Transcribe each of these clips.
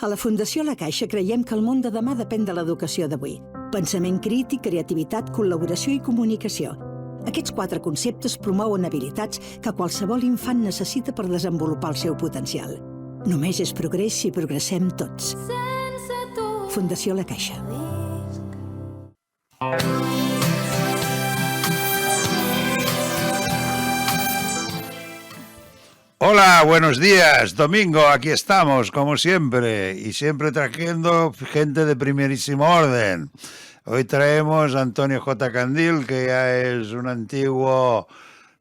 A la Fundació La Caixa creiem que el món de demà depèn de l'educació d'avui. Pensament crític, creativitat, col·laboració i comunicació. Aquests 4 conceptes promouen habilitats que qualsevol infant necessita per desenvolupar el seu potencial. Només és progrés si progressem tots. Fundació La Caixa. Hola, buenos días. Domingo, aquí estamos, como siempre, y siempre trayendo gente de primerísimo orden. Hoy traemos a Antonio J. Candil, que ya es un antiguo,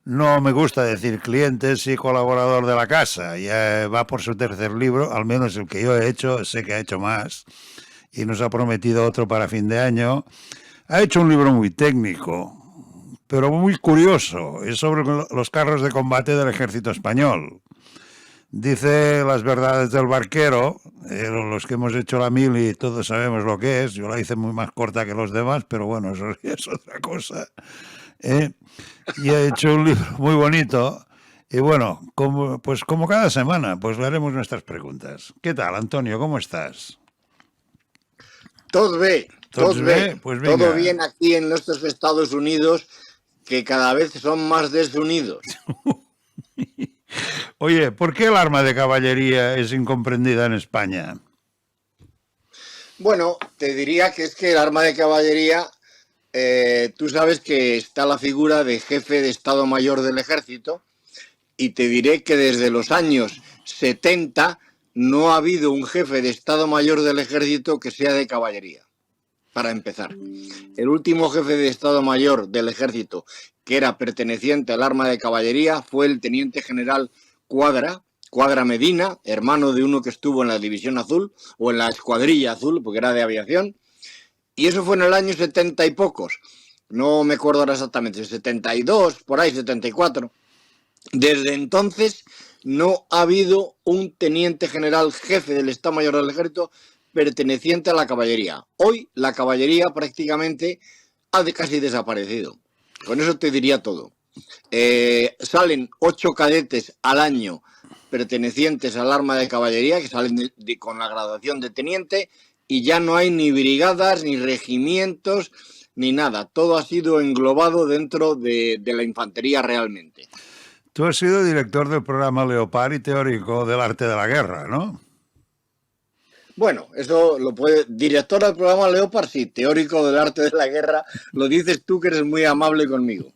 no me gusta decir cliente, sí colaborador de la casa. Ya va por su 3er libro, al menos el que yo he hecho, sé que ha hecho más, y nos ha prometido otro para fin de año. Ha hecho un libro muy técnico, pero muy curioso, es sobre los carros de combate del ejército español. Dice las verdades del barquero, los que hemos hecho la mili todos sabemos lo que es, yo la hice muy más corta que los demás, pero bueno, eso es otra cosa. Y ha hecho un libro muy bonito, y bueno, como cada semana, pues le haremos nuestras preguntas. ¿Qué tal, Antonio? ¿Cómo estás? Todo bien, pues venga. todo bien aquí en nuestros Estados Unidos, que cada vez son más desunidos. Oye, ¿por qué el arma de caballería es incomprendida en España? Bueno, te diría que es que el arma de caballería, tú sabes que está la figura de jefe de Estado Mayor del Ejército, y te diré que desde los años 70 no ha habido un jefe de Estado Mayor del Ejército que sea de caballería. Para empezar, el último jefe de Estado Mayor del Ejército que era perteneciente al arma de caballería fue el teniente general Cuadra Medina, hermano de uno que estuvo en la División Azul o en la Escuadrilla Azul, porque era de aviación, y eso fue en el año 70 y pocos, no me acuerdo ahora exactamente, 72, por ahí, 74. Desde entonces no ha habido un teniente general jefe del Estado Mayor del Ejército perteneciente a la caballería. Hoy la caballería prácticamente ha casi desaparecido. Con eso te diría todo. Salen 8 cadetes al año pertenecientes al arma de caballería, que salen con la graduación de teniente, y ya no hay ni brigadas, ni regimientos, ni nada. Todo ha sido englobado dentro de la infantería realmente. Tú has sido director del programa Leopard y teórico del arte de la guerra, ¿no? Bueno, eso lo puede... Director del programa Leopard, sí. Teórico del arte de la guerra, lo dices tú, que eres muy amable conmigo.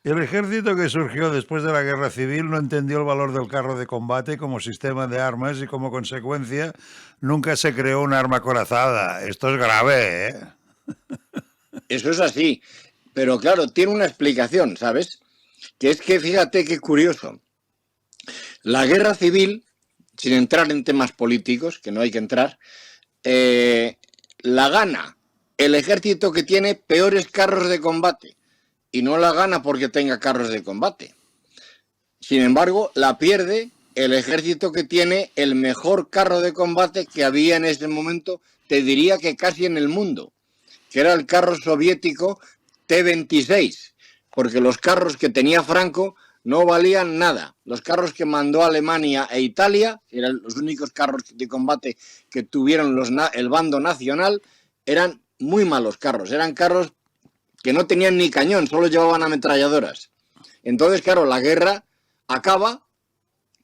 El ejército que surgió después de la guerra civil no entendió el valor del carro de combate como sistema de armas y como consecuencia nunca se creó un arma corazada. Esto es grave, ¿eh? Eso es así. Pero claro, tiene una explicación, ¿sabes? Que es que, fíjate qué curioso. La guerra civil, sin entrar en temas políticos, que no hay que entrar, la gana el ejército que tiene peores carros de combate. Y no la gana porque tenga carros de combate. Sin embargo, la pierde el ejército que tiene el mejor carro de combate que había en ese momento, te diría que casi en el mundo, que era el carro soviético T-26, porque los carros que tenía Franco no valían nada. Los carros que mandó Alemania e Italia, eran los únicos carros de combate que tuvieron el bando nacional, eran muy malos carros, eran carros que no tenían ni cañón, solo llevaban ametralladoras. Entonces, claro, la guerra acaba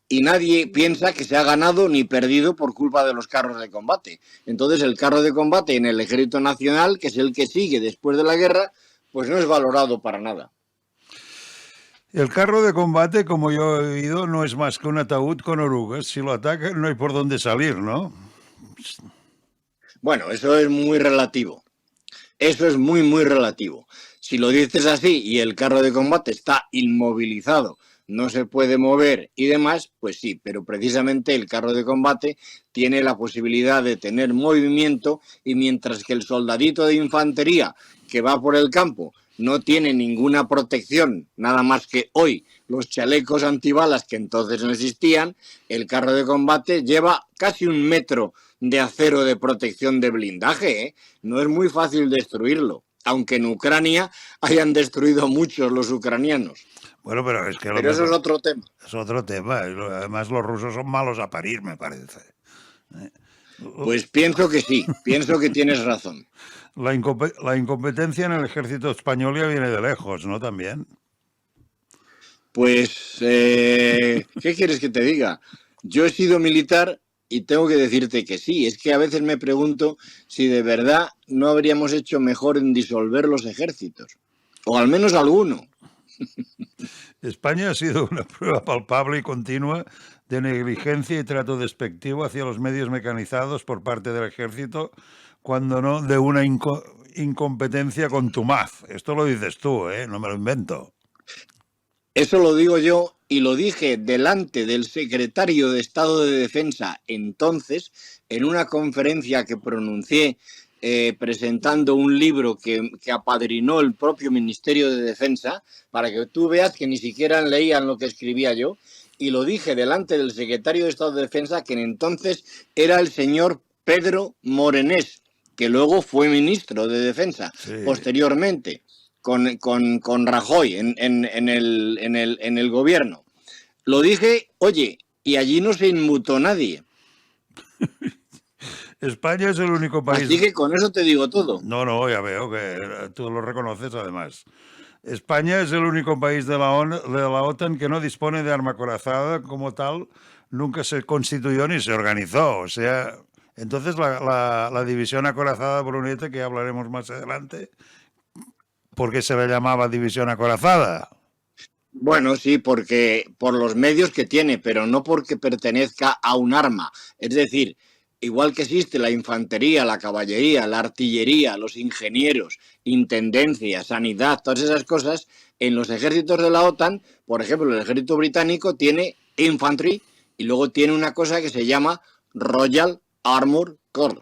y nadie piensa que se ha ganado ni perdido por culpa de los carros de combate. Entonces, el carro de combate en el Ejército Nacional, que es el que sigue después de la guerra, pues no es valorado para nada. El carro de combate, como yo he oído, no es más que un ataúd con orugas. Si lo atacan, no hay por dónde salir, ¿no? Bueno, eso es muy relativo. Eso es muy, muy relativo. Si lo dices así y el carro de combate está inmovilizado, no se puede mover y demás, pues sí, pero precisamente el carro de combate tiene la posibilidad de tener movimiento, y mientras que el soldadito de infantería que va por el campo no tiene ninguna protección, nada más que hoy los chalecos antibalas que entonces no existían, el carro de combate lleva casi 1 metro de acero de protección de blindaje, ¿eh? No es muy fácil destruirlo, aunque en Ucrania hayan destruido muchos los ucranianos. Bueno, pero es que Pero eso es otro tema. es otro tema. Además, los rusos son malos a parir, me parece. Pues pienso que sí, pienso que tienes razón. La incompetencia en el ejército español ya viene de lejos, ¿no? También. Pues, ¿qué quieres que te diga? Yo he sido militar y tengo que decirte que sí. Es que a veces me pregunto si de verdad no habríamos hecho mejor en disolver los ejércitos. O al menos alguno. España ha sido una prueba palpable y continua de negligencia y trato despectivo hacia los medios mecanizados por parte del ejército, cuando no de una incompetencia contumaz. Esto lo dices tú, ¿eh? No me lo invento. Eso lo digo yo y lo dije delante del secretario de Estado de Defensa entonces, en una conferencia que pronuncié presentando un libro que apadrinó el propio Ministerio de Defensa, para que tú veas que ni siquiera leían lo que escribía yo, y lo dije delante del secretario de Estado de Defensa, que en entonces era el señor Pedro Morenés, que luego fue ministro de Defensa, sí, posteriormente, con Rajoy en el gobierno. Lo dije, oye, y allí no se inmutó nadie. España es el único país... Así que con eso te digo todo. No, ya veo que tú lo reconoces además. España es el único país de la OTAN que no dispone de arma acorazada como tal, nunca se constituyó ni se organizó. O sea, entonces la división acorazada Brunete, que hablaremos más adelante, ¿por qué se le llamaba división acorazada? Bueno, sí, porque por los medios que tiene, pero no porque pertenezca a un arma. Es decir, igual que existe la infantería, la caballería, la artillería, los ingenieros, intendencia, sanidad, todas esas cosas, en los ejércitos de la OTAN, por ejemplo, el ejército británico tiene infantry y luego tiene una cosa que se llama Royal Armour Corps,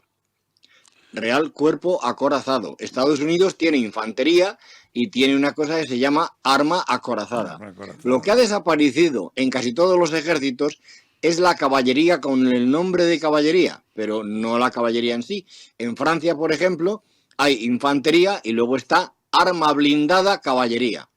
Real Cuerpo Acorazado. Estados Unidos tiene infantería y tiene una cosa que se llama arma acorazada. Lo que ha desaparecido en casi todos los ejércitos es la caballería con el nombre de caballería, pero no la caballería en sí. En Francia, por ejemplo, hay infantería y luego está arma blindada caballería.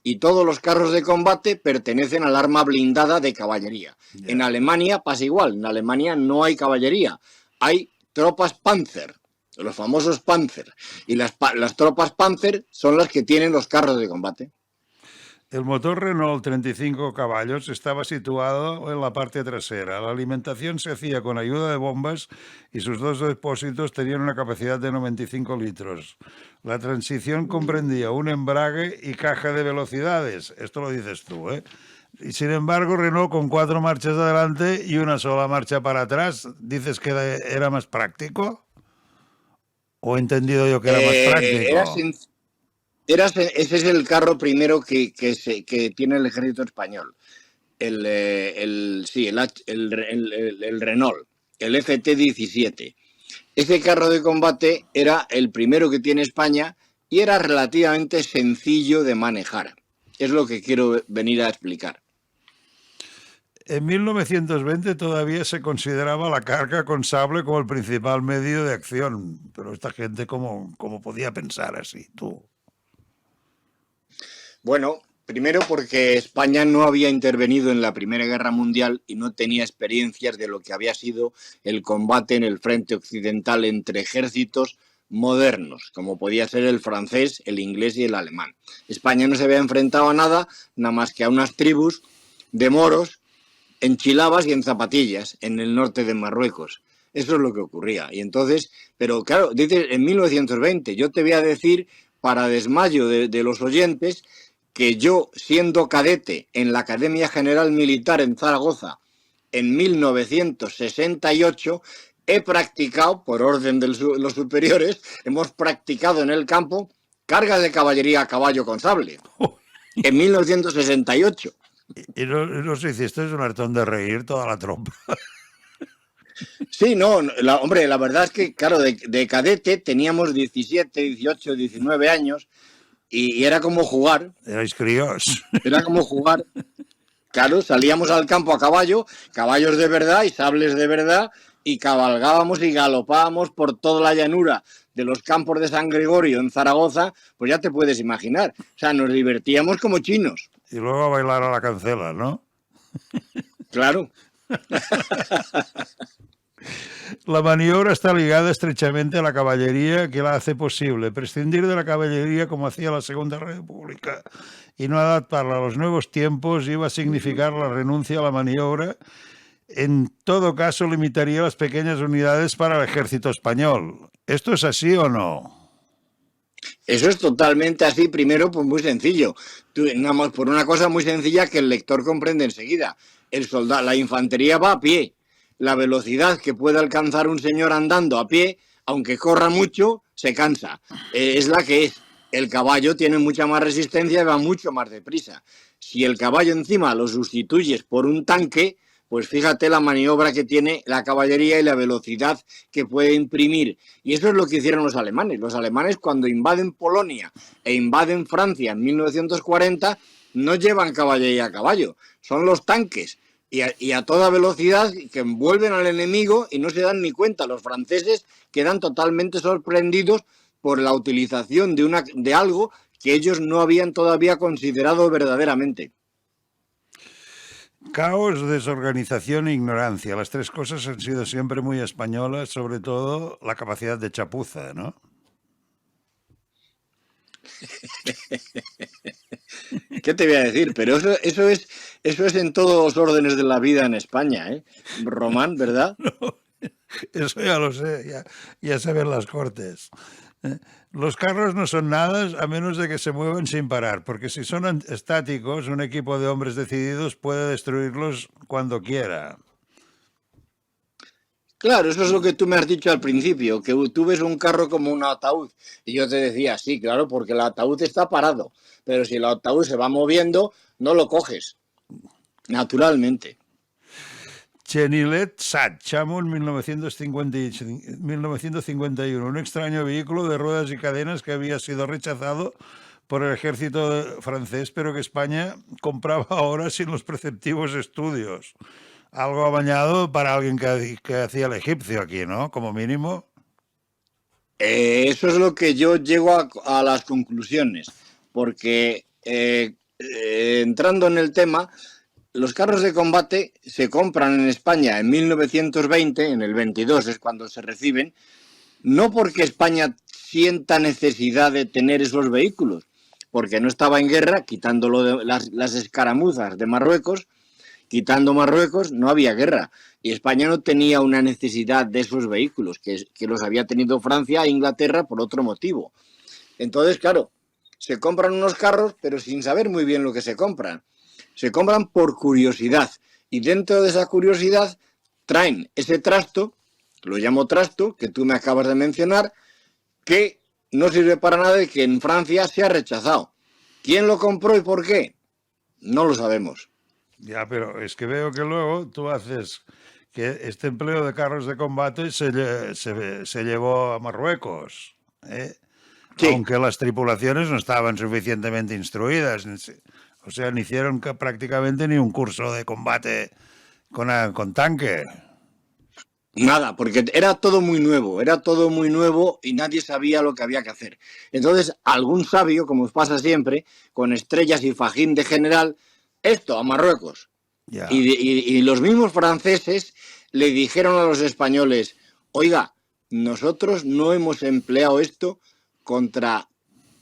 Y todos los carros de combate pertenecen al arma blindada de caballería. Yeah. En Alemania pasa igual. En Alemania no hay caballería. Hay tropas Panzer, los famosos Panzer. Y las tropas Panzer son las que tienen los carros de combate. El motor Renault 35 caballos estaba situado en la parte trasera. La alimentación se hacía con ayuda de bombas y sus dos depósitos tenían una capacidad de 95 litros. La transición comprendía un embrague y caja de velocidades. Esto lo dices tú, ¿eh? Y sin embargo, Renault con 4 marchas adelante y una sola marcha para atrás, ¿dices que era más práctico? ¿O he entendido yo que era más práctico? Ese es el carro primero que tiene el ejército español. El Renault, el FT-17. Ese carro de combate era el primero que tiene España y era relativamente sencillo de manejar. Es lo que quiero venir a explicar. En 1920 todavía se consideraba la carga con sable como el principal medio de acción. Pero esta gente, ¿cómo podía pensar así, tú? Bueno, primero porque España no había intervenido en la Primera Guerra Mundial y no tenía experiencias de lo que había sido el combate en el frente occidental entre ejércitos modernos, como podía ser el francés, el inglés y el alemán. España no se había enfrentado a nada más que a unas tribus de moros en chilabas y en zapatillas en el norte de Marruecos. Eso es lo que ocurría. Y entonces, pero claro, dices en 1920, yo te voy a decir, para desmayo de los oyentes, que yo, siendo cadete en la Academia General Militar en Zaragoza en 1968, he practicado, por orden de los superiores, hemos practicado en el campo cargas de caballería a caballo con sable. En 1968. ¿Y no se hiciste un hartón de reír toda la tropa? Sí, no, hombre, la verdad es que, claro, de cadete teníamos 17, 18, 19 años y era como jugar. Erais críos. Era como jugar. Claro, salíamos al campo a caballo, caballos de verdad y sables de verdad, y cabalgábamos y galopábamos por toda la llanura de los campos de San Gregorio en Zaragoza, pues ya te puedes imaginar. O sea, nos divertíamos como chinos. y luego a bailar a la cancela, ¿no? Claro. La maniobra está ligada estrechamente a la caballería, que la hace posible. Prescindir de la caballería como hacía la Segunda República y no adaptarla a los nuevos tiempos iba a significar la renuncia a la maniobra. En todo caso, limitaría las pequeñas unidades para el ejército español. ¿Esto es así o no? Eso es totalmente así. Primero, pues muy sencillo. Nada más por una cosa muy sencilla que el lector comprende enseguida. El soldado, la infantería va a pie. La velocidad que puede alcanzar un señor andando a pie, aunque corra mucho, se cansa. Es la que es. El caballo tiene mucha más resistencia y va mucho más deprisa. Si el caballo encima lo sustituyes por un tanque, pues fíjate la maniobra que tiene la caballería y la velocidad que puede imprimir. Y eso es lo que hicieron los alemanes. Los alemanes, cuando invaden Polonia e invaden Francia en 1940, no llevan caballería a caballo, son los tanques. Y a toda velocidad que envuelven al enemigo y no se dan ni cuenta. Los franceses quedan totalmente sorprendidos por la utilización de algo que ellos no habían todavía considerado verdaderamente. Caos, desorganización e ignorancia. Las tres cosas han sido siempre muy españolas, sobre todo la capacidad de chapuza, ¿no? ¿Qué te voy a decir? Pero eso es en todos los órdenes de la vida en España, ¿eh? Román, ¿verdad? Eso ya lo sé, ya se ven las cortes. Los carros no son nada a menos de que se muevan sin parar, porque si son estáticos, un equipo de hombres decididos puede destruirlos cuando quiera. Claro, eso es lo que tú me has dicho al principio, que tú ves un carro como un ataúd. Y yo te decía, sí, claro, porque el ataúd está parado. Pero si el ataúd se va moviendo, no lo coges, naturalmente. Chenilet Sat, Chamo, en 1951, un extraño vehículo de ruedas y cadenas que había sido rechazado por el ejército francés, pero que España compraba ahora sin los preceptivos estudios. Algo amañado para alguien que hacía el egipcio aquí, ¿no? Como mínimo. Eso es lo que yo llego a las conclusiones, porque entrando en el tema, los carros de combate se compran en España en 1920, en el 22 es cuando se reciben, no porque España sienta necesidad de tener esos vehículos, porque no estaba en guerra, quitando las escaramuzas de Marruecos, quitando Marruecos, no había guerra. Y España no tenía una necesidad de esos vehículos, que los había tenido Francia e Inglaterra por otro motivo. Entonces, claro, se compran unos carros, pero sin saber muy bien lo que se compran. Se compran por curiosidad. Y dentro de esa curiosidad traen ese trasto, lo llamo trasto, que tú me acabas de mencionar, que no sirve para nada y que en Francia se ha rechazado. ¿Quién lo compró y por qué? No lo sabemos. Ya, pero es que veo que luego tú haces que este empleo de carros de combate se llevó a Marruecos, ¿eh? Sí. Aunque las tripulaciones no estaban suficientemente instruidas, o sea, no hicieron prácticamente ni un curso de combate con tanque. Nada, porque era todo muy nuevo y nadie sabía lo que había que hacer. Entonces, algún sabio, como os pasa siempre, con estrellas y fajín de general, esto a Marruecos. Ya. Y los mismos franceses le dijeron a los españoles, oiga, nosotros no hemos empleado esto contra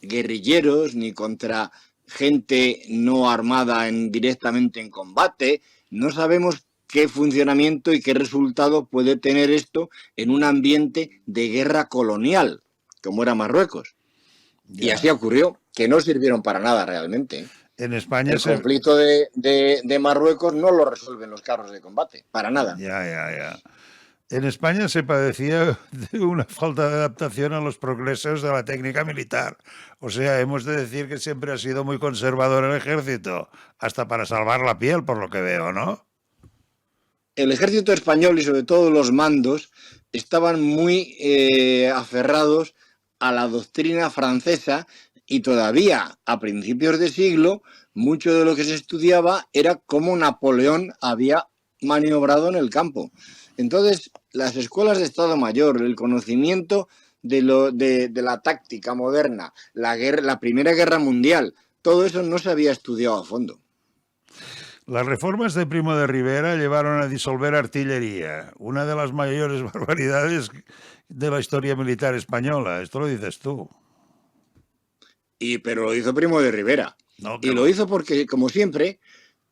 guerrilleros ni contra gente no armada directamente en combate, no sabemos qué funcionamiento y qué resultado puede tener esto en un ambiente de guerra colonial, como era Marruecos. Ya. Y así ocurrió, que no sirvieron para nada realmente. En España el conflicto de Marruecos no lo resuelven los carros de combate, para nada. Ya. En España se padecía de una falta de adaptación a los progresos de la técnica militar. O sea, hemos de decir que siempre ha sido muy conservador el ejército, hasta para salvar la piel, por lo que veo, ¿no? El ejército español y sobre todo los mandos estaban muy aferrados a la doctrina francesa y todavía a principios de siglo mucho de lo que se estudiaba era cómo Napoleón había maniobrado en el campo. Entonces, las escuelas de Estado Mayor, el conocimiento de la táctica moderna, la Primera Guerra Mundial, todo eso no se había estudiado a fondo. Las reformas de Primo de Rivera llevaron a disolver artillería, una de las mayores barbaridades de la historia militar española. Esto lo dices tú. Pero lo hizo Primo de Rivera. No, Y lo hizo porque, como siempre,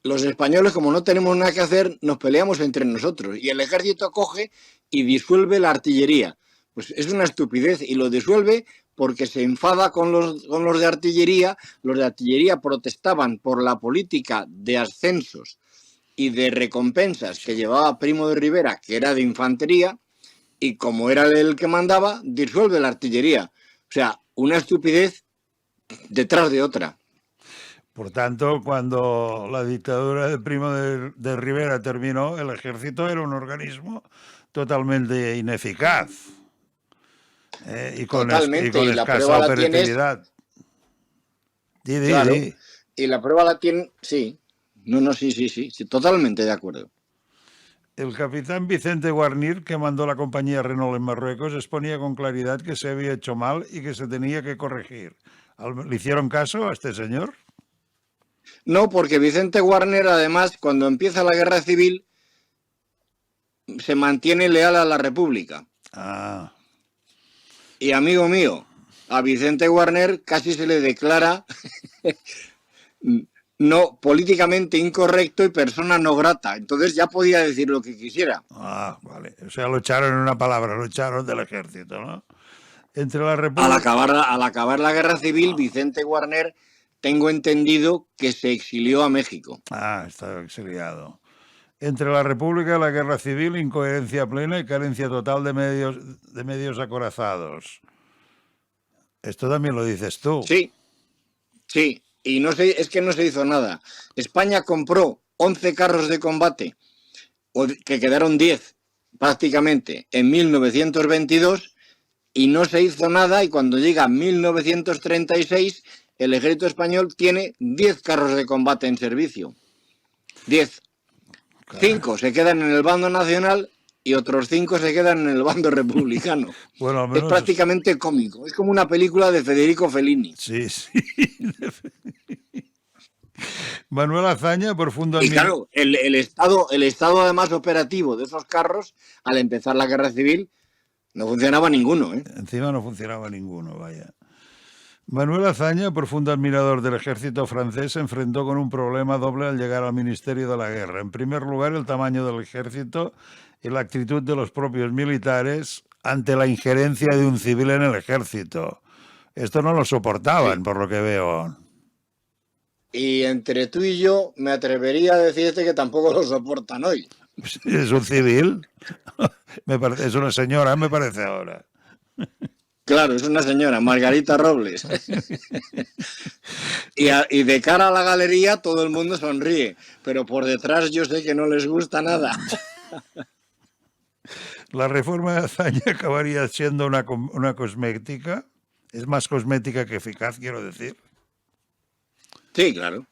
los españoles, como no tenemos nada que hacer, nos peleamos entre nosotros. Y el ejército coge y disuelve la artillería. Pues es una estupidez y lo disuelve porque se enfada con los de artillería. Los de artillería protestaban por la política de ascensos y de recompensas que llevaba Primo de Rivera, que era de infantería, y como era el que mandaba, disuelve la artillería. O sea, una estupidez detrás de otra. Por tanto, cuando la dictadura de Primo de Rivera terminó, el ejército era un organismo totalmente ineficaz y con escasa operatividad. Claro, y la prueba la tienen, sí. No, sí, totalmente de acuerdo. El capitán Vicente Guarnir, que mandó la compañía Renault en Marruecos, exponía con claridad que se había hecho mal y que se tenía que corregir. ¿Le hicieron caso a este señor? No, porque Vicente Guarner, además, cuando empieza la guerra civil, se mantiene leal a la República. Ah. Y amigo mío, a Vicente Guarner casi se le declara no políticamente incorrecto y persona no grata. Entonces ya podía decir lo que quisiera. Ah, vale. O sea, lo echaron en una palabra, lo echaron del ejército, ¿no? Entre la República... Al acabar la guerra civil, Vicente Guarner, tengo entendido que se exilió a México. Ah, está exiliado. Entre la República y la Guerra Civil, incoherencia plena y carencia total de medios acorazados. Esto también lo dices tú. Sí. Y es que no se hizo nada. España compró 11 carros de combate, que quedaron 10 prácticamente, en 1922, y no se hizo nada, y cuando llega 1936, el ejército español tiene 10 carros de combate en servicio. 10. 5 se quedan en el bando nacional y otros 5 se quedan en el bando republicano. Bueno, al menos... Es prácticamente cómico. Es como una película de Federico Fellini. Sí. Manuel Azaña, profundo... Y claro, el estado además operativo de esos carros, al empezar la guerra civil, no funcionaba ninguno. Encima no funcionaba ninguno, vaya. Manuel Azaña, profundo admirador del ejército francés, se enfrentó con un problema doble al llegar al Ministerio de la Guerra. En primer lugar, el tamaño del ejército y la actitud de los propios militares ante la injerencia de un civil en el ejército. Esto no lo soportaban, por lo que veo. Y entre tú y yo me atrevería a decirte que tampoco lo soportan hoy. ¿Es un civil? Es una señora, me parece ahora. Claro, es una señora, Margarita Robles. y de cara a la galería todo el mundo sonríe, pero por detrás yo sé que no les gusta nada. La reforma de Azaña acabaría siendo una cosmética. Es más cosmética que eficaz, quiero decir. Sí, claro.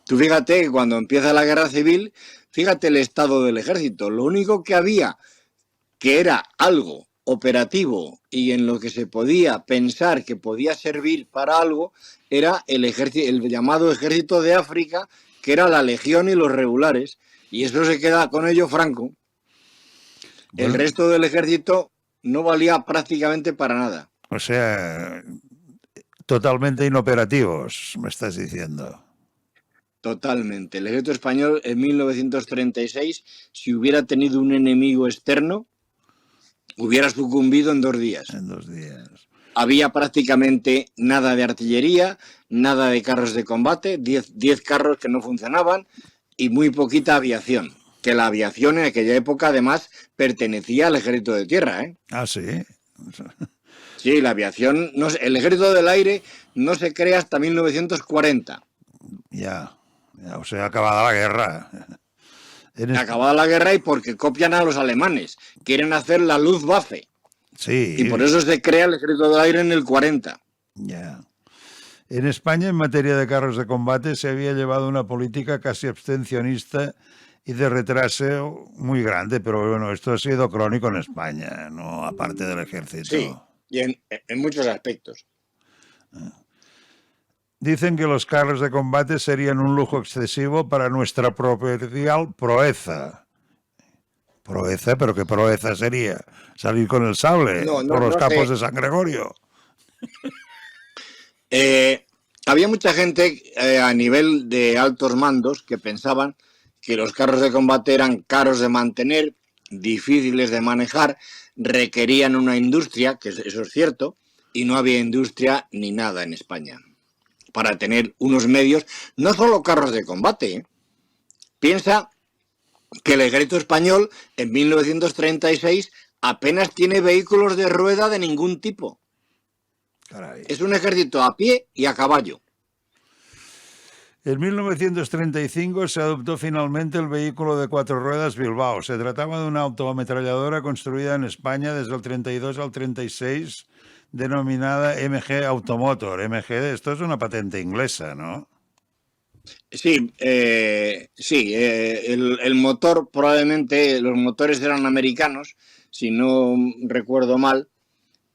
Tú fíjate que cuando empieza la guerra civil, fíjate el estado del ejército. Lo único que había que era algo operativo y en lo que se podía pensar que podía servir para algo era el llamado ejército de África, que era la Legión y los regulares. Y eso se queda con ello Franco. Bueno. El resto del ejército no valía prácticamente para nada. O sea, totalmente inoperativos, me estás diciendo. Totalmente. El ejército español en 1936, si hubiera tenido un enemigo externo, hubiera sucumbido en 2 días. En 2 días. Había prácticamente nada de artillería, nada de carros de combate, 10 carros que no funcionaban y muy poquita aviación. Que la aviación en aquella época además pertenecía al ejército de tierra, ¿eh? Ah, sí. Sí, la aviación, el ejército del aire no se crea hasta 1940. Ya, o sea, acabada la guerra. Acabada la guerra y porque copian a los alemanes. Quieren hacer la Luftwaffe. Sí. Y por eso se crea el ejército del aire en el 40. Ya. En España, en materia de carros de combate, se había llevado una política casi abstencionista y de retraso muy grande, pero bueno, esto ha sido crónico en España, no aparte del ejército. Sí, y en muchos aspectos. Dicen que los carros de combate serían un lujo excesivo para nuestra proverbial proeza. Proeza, pero ¿qué proeza sería? ¿Salir con el sable No, por los no campos sé. de San Gregorio? Había mucha gente a nivel de altos mandos que pensaban que los carros de combate eran caros de mantener, difíciles de manejar, requerían una industria, que eso es cierto, y no había industria ni nada en España para tener unos medios, no solo carros de combate. Piensa que el ejército español en 1936 apenas tiene vehículos de rueda de ningún tipo. Caray. Es un ejército a pie y a caballo. En 1935 se adoptó finalmente el vehículo de 4 ruedas Bilbao. Se trataba de una autoametralladora construida en España desde el 32 al 36, denominada MG Automotor. MG, esto es una patente inglesa, ¿no? Sí, el motor, probablemente los motores eran americanos, si no recuerdo mal,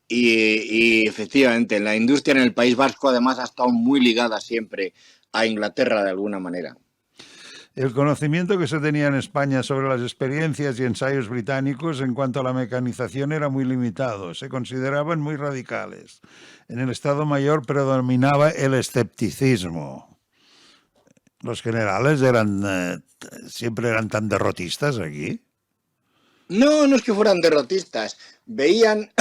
y efectivamente la industria en el País Vasco además ha estado muy ligada siempre a Inglaterra de alguna manera. El conocimiento que se tenía en España sobre las experiencias y ensayos británicos en cuanto a la mecanización era muy limitado, se consideraban muy radicales. En el Estado Mayor predominaba el escepticismo. Los generales siempre eran tan derrotistas aquí. No, no es que fueran derrotistas, veían,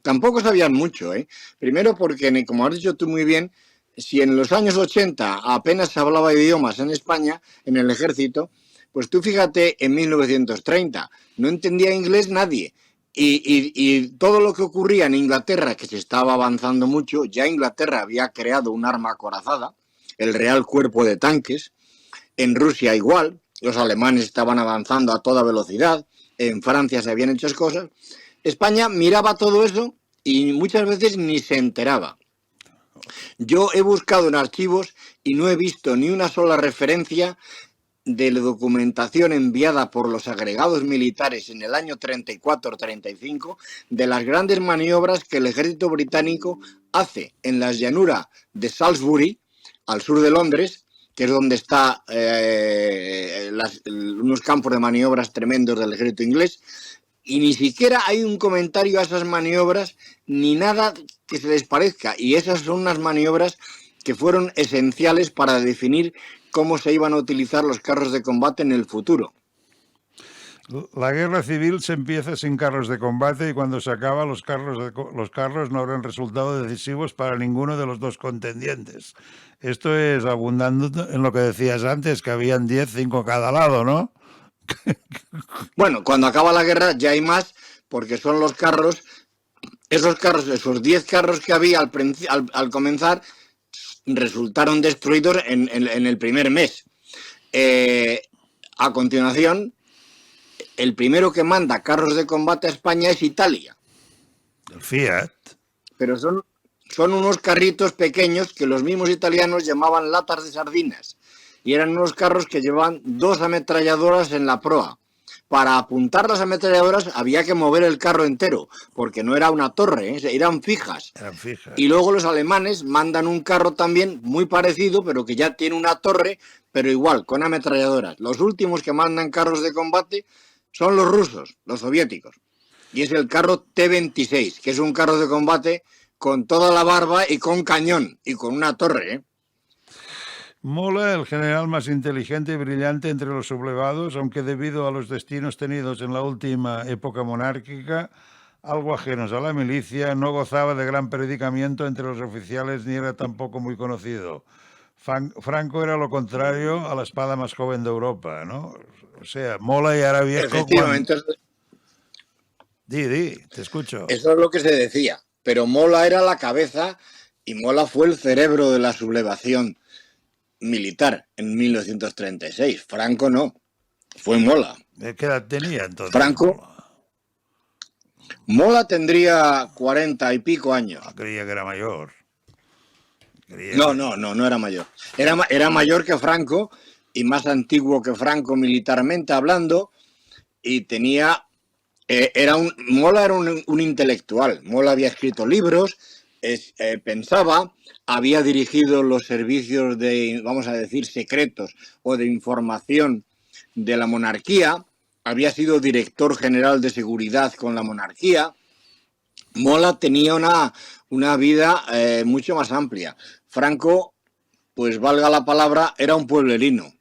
tampoco sabían mucho, ¿eh? Primero porque, como has dicho tú muy bien, si en los años 80 apenas se hablaba idiomas en España, en el ejército, pues tú fíjate en 1930, no entendía inglés nadie. Y todo lo que ocurría en Inglaterra, que se estaba avanzando mucho, ya Inglaterra había creado un arma acorazada, el Real Cuerpo de Tanques, en Rusia igual, los alemanes estaban avanzando a toda velocidad, en Francia se habían hecho cosas, España miraba todo eso y muchas veces ni se enteraba. Yo he buscado en archivos y no he visto ni una sola referencia de la documentación enviada por los agregados militares en el año 34-35 de las grandes maniobras que el ejército británico hace en la llanura de Salisbury, al sur de Londres, que es donde está unos campos de maniobras tremendos del ejército inglés, y ni siquiera hay un comentario a esas maniobras ni nada que se les parezca, y esas son unas maniobras que fueron esenciales para definir cómo se iban a utilizar los carros de combate en el futuro. La guerra civil se empieza sin carros de combate y cuando se acaba los carros no habrán resultado decisivos para ninguno de los dos contendientes. Esto es abundando en lo que decías antes, que habían 10, 5 a cada lado, ¿no? Bueno, cuando acaba la guerra ya hay más, porque son los carros, esos 10 carros que había al comenzar, resultaron destruidos en el primer mes. A continuación, el primero que manda carros de combate a España es Italia. El Fiat. Pero son unos carritos pequeños que los mismos italianos llamaban latas de sardinas. Y eran unos carros que llevaban 2 ametralladoras en la proa. Para apuntar las ametralladoras había que mover el carro entero, porque no era una torre, eran fijas. Eran fijas. Y luego los alemanes mandan un carro también muy parecido, pero que ya tiene una torre, pero igual, con ametralladoras. Los últimos que mandan carros de combate son los rusos, los soviéticos. Y es el carro T-26, que es un carro de combate con toda la barba y con cañón, y con una torre, ¿eh? Mola, el general más inteligente y brillante entre los sublevados, aunque debido a los destinos tenidos en la última época monárquica, algo ajenos a la milicia, no gozaba de gran predicamento entre los oficiales ni era tampoco muy conocido. Franco era lo contrario a la espada más joven de Europa, ¿no? O sea, Mola ya era viejo. Efectivamente. Di, te escucho. Eso es lo que se decía. Pero Mola era la cabeza y Mola fue el cerebro de la sublevación militar en 1936. Franco no. Fue Mola. ¿Qué edad tenía entonces? Franco. Mola tendría 40 y pico años. Creía que era mayor. No era mayor. Era mayor que Franco y más antiguo que Franco militarmente hablando y tenía... Mola era un intelectual. Mola había escrito libros, pensaba, había dirigido los servicios de, vamos a decir, secretos o de información de la monarquía, había sido director general de seguridad con la monarquía. Mola tenía una vida mucho más amplia. Franco, pues valga la palabra, era un pueblerino.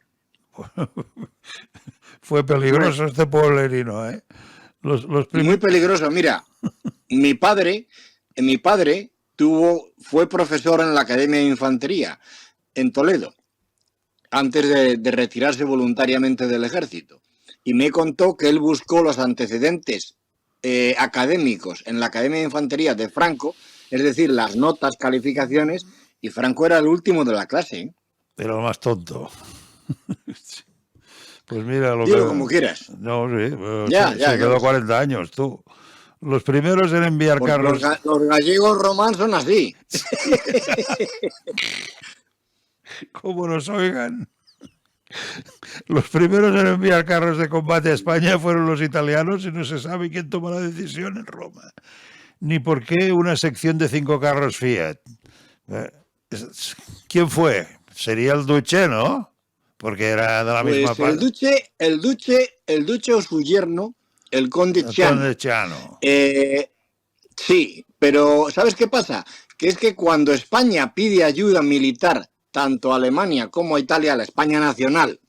Fue peligroso este pueblerino, ¿eh? Muy peligroso. Mira, mi padre fue profesor en la Academia de Infantería en Toledo, antes de retirarse voluntariamente del ejército. Y me contó que él buscó los antecedentes académicos en la Academia de Infantería de Franco, es decir, las notas, calificaciones, y Franco era el último de la clase, ¿eh? Era el más tonto. Pues mira, Dilo como quieras. No, sí, se quedó 40 años, tú. Los primeros en enviar carros... Los gallegos romanos son así. Como nos oigan. Los primeros en enviar carros de combate a España fueron los italianos y no se sabe quién tomó la decisión en Roma. Ni por qué una sección de 5 carros Fiat. ¿Quién fue? Sería el Duce, ¿no? Porque era de la misma parte. El duce o su yerno, el conde Ciano. Sí, pero ¿sabes qué pasa? Que es que cuando España pide ayuda militar tanto a Alemania como a Italia, la España nacional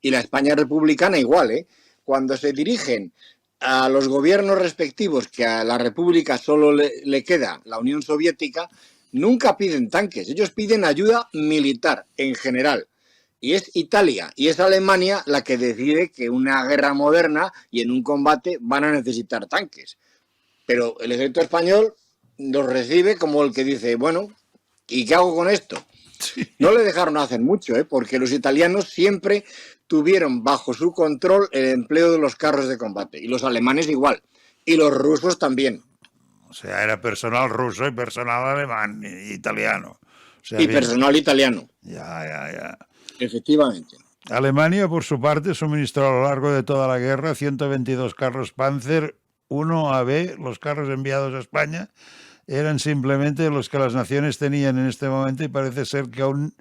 y la España republicana igual, cuando se dirigen a los gobiernos respectivos, que a la República solo le queda la Unión Soviética, nunca piden tanques, ellos piden ayuda militar en general. Y es Italia y es Alemania la que decide que una guerra moderna y en un combate van a necesitar tanques. Pero el ejército español los recibe como el que dice, bueno, ¿y qué hago con esto? Sí. No le dejaron hacer mucho, porque los italianos siempre tuvieron bajo su control el empleo de los carros de combate. Y los alemanes igual. Y los rusos también. O sea, era personal ruso y personal alemán y italiano. O sea, y personal italiano. Ya. Efectivamente. Alemania, por su parte, suministró a lo largo de toda la guerra 122 carros Panzer 1AB. Los carros enviados a España eran simplemente los que las naciones tenían en este momento y parece ser que aún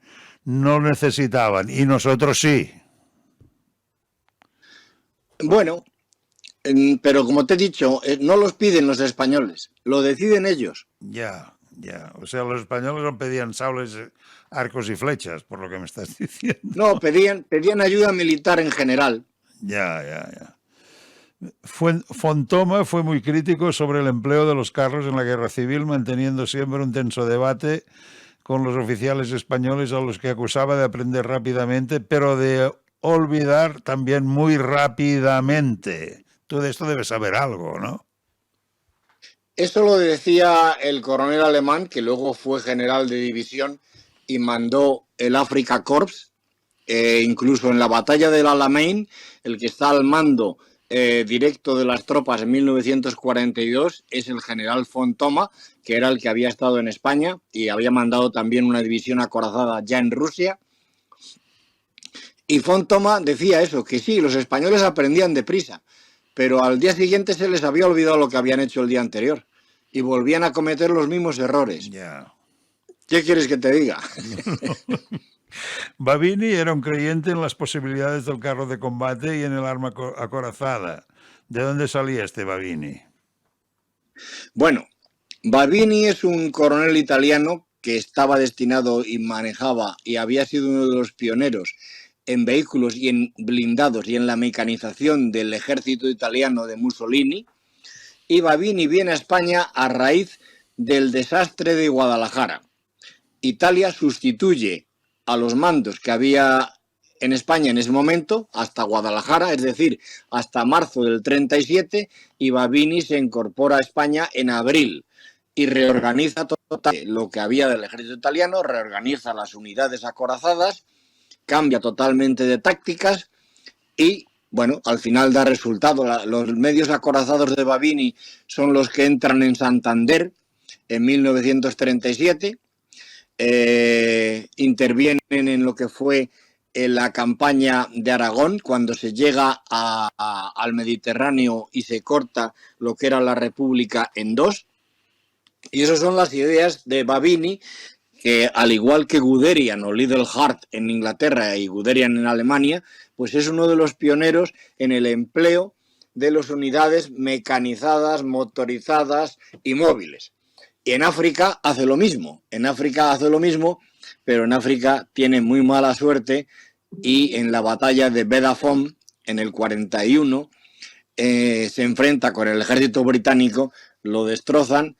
no necesitaban. Y nosotros sí. Bueno, pero como te he dicho, no los piden los españoles, lo deciden ellos. Ya. O sea, los españoles no pedían sables, arcos y flechas, por lo que me estás diciendo. No, pedían ayuda militar en general. Ya. Fontoma fue muy crítico sobre el empleo de los carros en la guerra civil, manteniendo siempre un tenso debate con los oficiales españoles a los que acusaba de aprender rápidamente, pero de olvidar también muy rápidamente. Tú de esto debes saber algo, ¿no? Eso lo decía el coronel alemán, que luego fue general de división y mandó el Afrika Korps, incluso en la batalla del Alamein, el que está al mando directo de las tropas en 1942 es el general Fontoma, que era el que había estado en España y había mandado también una división acorazada ya en Rusia. Y Fontoma decía eso, que sí, los españoles aprendían deprisa, pero al día siguiente se les había olvidado lo que habían hecho el día anterior y volvían a cometer los mismos errores. Yeah. ¿Qué quieres que te diga? Babini era un creyente en las posibilidades del carro de combate y en el arma acorazada. ¿De dónde salía este Babini? Bueno, Babini es un coronel italiano que estaba destinado y manejaba y había sido uno de los pioneros en vehículos y en blindados y en la mecanización del ejército italiano de Mussolini. Y Babini viene a España a raíz del desastre de Guadalajara. Italia sustituye a los mandos que había en España en ese momento hasta Guadalajara, es decir, hasta marzo del 37, y Babini se incorpora a España en abril y reorganiza todo lo que había del ejército italiano, reorganiza las unidades acorazadas, cambia totalmente de tácticas y, bueno, al final da resultado. Los medios acorazados de Babini son los que entran en Santander en 1937, intervienen en lo que fue la campaña de Aragón, cuando se llega al Mediterráneo y se corta lo que era la República en dos. Y esas son las ideas de Babini, que al igual que Guderian o Little Heart en Inglaterra y Guderian en Alemania, pues es uno de los pioneros en el empleo de las unidades mecanizadas, motorizadas y móviles. Y en África hace lo mismo, pero en África tiene muy mala suerte y en la batalla de Bedafon, en el 41, se enfrenta con el ejército británico, lo destrozan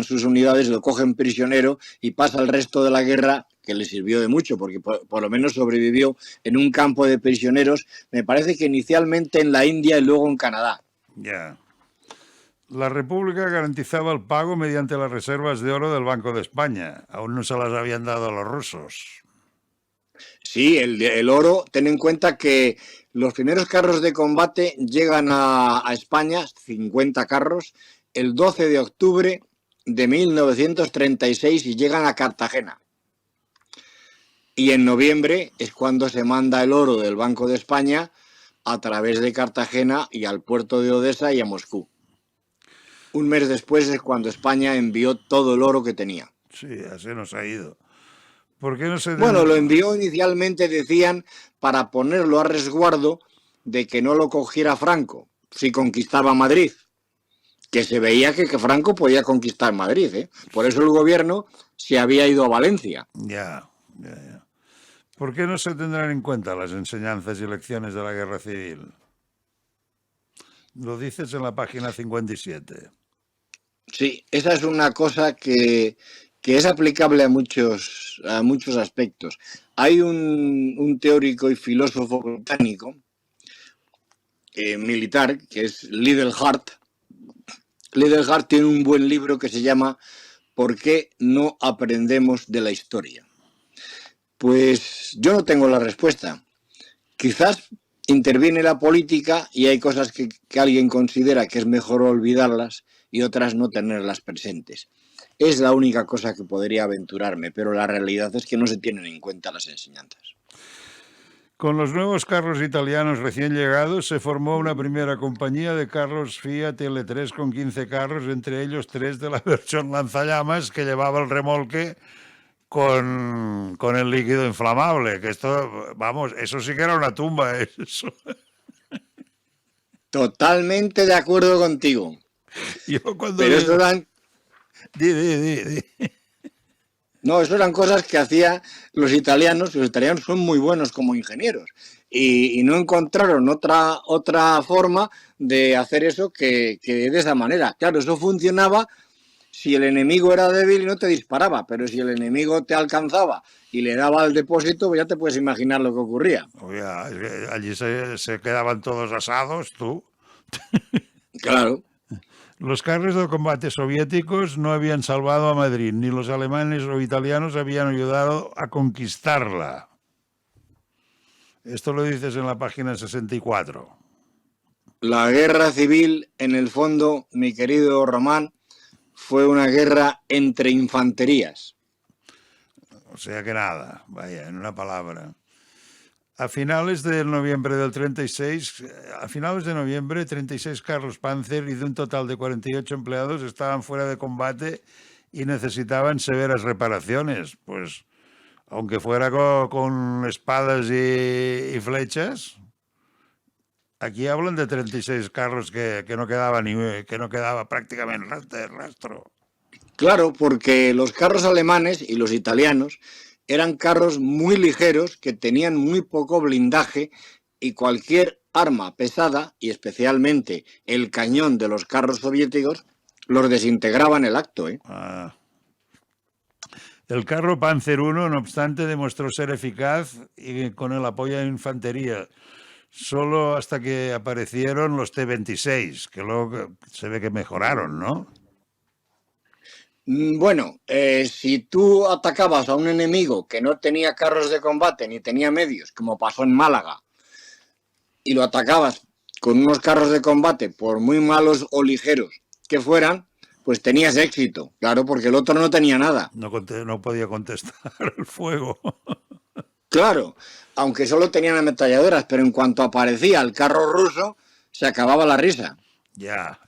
sus unidades, lo cogen prisionero y pasa el resto de la guerra, que le sirvió de mucho, porque por lo menos sobrevivió en un campo de prisioneros, me parece que inicialmente en la India y luego en Canadá. Ya. La República garantizaba el pago mediante las reservas de oro del Banco de España. Aún no se las habían dado a los rusos. Sí, el oro, ten en cuenta que los primeros carros de combate llegan a España, 50 carros, el 12 de octubre de 1936 y llegan a Cartagena. Y en noviembre es cuando se manda el oro del Banco de España a través de Cartagena y al puerto de Odessa y a Moscú. Un mes después es cuando España envió todo el oro que tenía. Sí, así nos ha ido. ¿Por qué no se... Bueno, lo envió inicialmente, decían, para ponerlo a resguardo de que no lo cogiera Franco si conquistaba Madrid. Que se veía que Franco podía conquistar Madrid, ¿eh? Por eso el gobierno se había ido a Valencia. Ya. ¿Por qué no se tendrán en cuenta las enseñanzas y lecciones de la guerra civil? Lo dices en la página 57. Sí, esa es una cosa que es aplicable a muchos aspectos. Hay un teórico y filósofo británico, militar, que es Little Heart. Little Heart tiene un buen libro que se llama ¿Por qué no aprendemos de la historia? Pues yo no tengo la respuesta. Quizás interviene la política y hay cosas que alguien considera que es mejor olvidarlas y otras no tenerlas presentes. Es la única cosa que podría aventurarme, pero la realidad es que no se tienen en cuenta las enseñanzas. Con los nuevos carros italianos recién llegados se formó una primera compañía de carros Fiat L3 con 15 carros, entre ellos 3 de la versión lanzallamas que llevaba el remolque con el líquido inflamable, que esto, vamos, eso sí que era una tumba, eso. Totalmente de acuerdo contigo. Yo cuando pero eso eran... Di. No, eso eran cosas que hacían los italianos. Los italianos son muy buenos como ingenieros y no encontraron otra forma de hacer eso que de esa manera. Claro, eso funcionaba si el enemigo era débil y no te disparaba, pero si el enemigo te alcanzaba y le daba al depósito, pues ya te puedes imaginar lo que ocurría. Oye, allí se quedaban todos asados, tú. Claro. Los carros de combate soviéticos no habían salvado a Madrid, ni los alemanes o italianos habían ayudado a conquistarla. Esto lo dices en la página 64. La guerra civil, en el fondo, mi querido Román, fue una guerra entre infanterías. O sea que nada, vaya, en una palabra. A finales de noviembre del 36, 36 carros Panzer y de un total de 48 empleados estaban fuera de combate y necesitaban severas reparaciones. Pues, aunque fuera con espadas y flechas, aquí hablan de 36 carros que no quedaba prácticamente rastro. Claro, porque los carros alemanes y los italianos eran carros muy ligeros que tenían muy poco blindaje y cualquier arma pesada, y especialmente el cañón de los carros soviéticos, los desintegraba en el acto, ¿eh? El carro Panzer I, no obstante, demostró ser eficaz y con el apoyo de infantería, solo hasta que aparecieron los T-26, que luego se ve que mejoraron, ¿no? Bueno, si tú atacabas a un enemigo que no tenía carros de combate ni tenía medios, como pasó en Málaga, y lo atacabas con unos carros de combate, por muy malos o ligeros que fueran, pues tenías éxito, claro, porque el otro no tenía nada. No podía contestar el fuego. Claro, aunque solo tenían ametralladoras, pero en cuanto aparecía el carro ruso, se acababa la risa. Ya.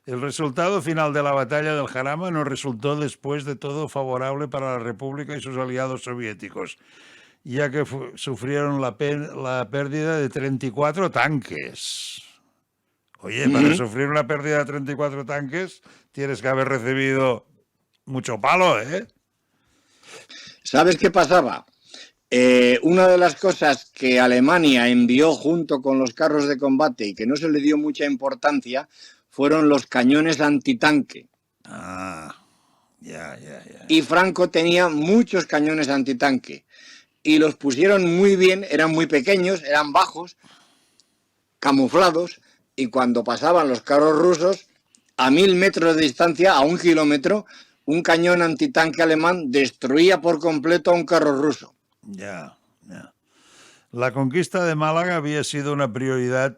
El resultado final de la batalla del Jarama no resultó después de todo favorable para la República y sus aliados soviéticos, ya que sufrieron la pérdida de 34 tanques. Oye, para sufrir una pérdida de 34 tanques tienes que haber recibido mucho palo, ¿eh? ¿Sabes qué pasaba? Una de las cosas que Alemania envió junto con los carros de combate y que no se le dio mucha importancia fueron los cañones antitanque. Ya. Y Franco tenía muchos cañones antitanque y los pusieron muy bien, eran muy pequeños, eran bajos, camuflados, y cuando pasaban los carros rusos, a 1000 metros de distancia, a 1 kilómetro, un cañón antitanque alemán destruía por completo a un carro ruso. Ya. La conquista de Málaga había sido una prioridad